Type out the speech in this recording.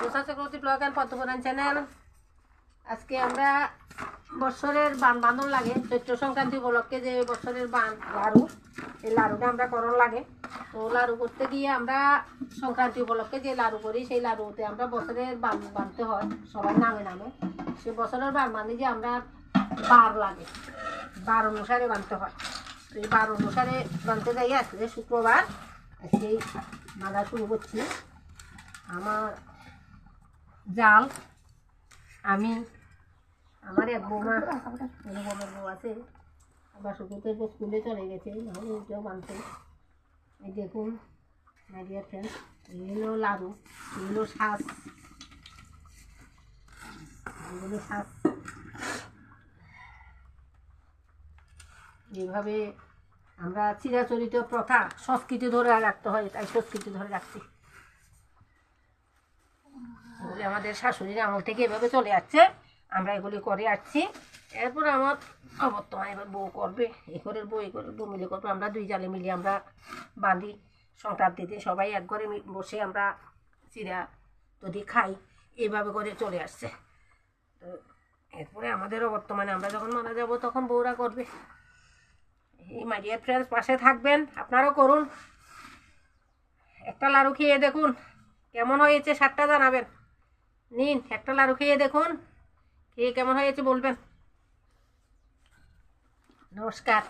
Nusrat Chakraborty blog and Padma Purana channel. আজকে আমরা বছরের বান বাঁধন লাগে চৈত্র সংক্রান্তি উপলক্ষে যে বছরের বান লাড়ু, এই লাড়ুটা আমরা করণ লাগে। তো লাড়ু করতে গিয়ে আমরা সংক্রান্তি উপলক্ষে যে লাড়ু করি সেই লাড়ুতে আমরা বছরের বান বাঁধতে হয় সবার নামে নামে। সেই বছরের বান বাঁধে যে আমরা বার লাগে, বার অনুসারে বাঁধতে হয়। তো এই বার অনুসারে বাঁধতে যাই আজকে শুক্রবার, আজকেই বাঁধা শুরু করছি। আমার জাল, আমি, আমার এক বৌমা, বৌমার বউ আছে, আবার শুকুতে স্কুলে চলে গেছে, নাহলে ওইটাও বানতে। এই দেখুন মাই ডিয়ার ফ্রেন্ডস, এই হলো লাড়ু, এগুলো শ্বাস, এগুলো শ্বাস। এইভাবে আমরা চিরাচরিত প্রথা সংস্কৃতি ধরে রাখতে হয়, তাই সংস্কৃতি ধরে রাখছি। এগুলি আমাদের শাশুড়ির আমল থেকে এভাবে চলে যাচ্ছে, আমরা এগুলি করে আসছি। এরপর আমার বর্তমানে এবার বউ করবে, এ ঘরের বউ মিলে করবে। আমরা দুই জালে মিলিয়ে আমরা বাঁধি সংক্রান্তিতে, সবাই এক ঘরে বসে আমরা চিরা যদি খাই, এইভাবে করে চলে আসছে। তো এরপরে আমাদেরও বর্তমানে আমরা যখন মারা যাব তখন বউরা করবে। এই মাই ডিয়ার ফ্রেন্ডস, পাশে থাকবেন, আপনারাও করুন। একটা লাড়ু খেয়ে দেখুন কেমন হয়েছে, স্বাদটা জানাবেন। নিন একটা লাড়ু খেয়ে দেখুন, খেয়ে কেমন হয়েছে বলবেন। নমস্কার।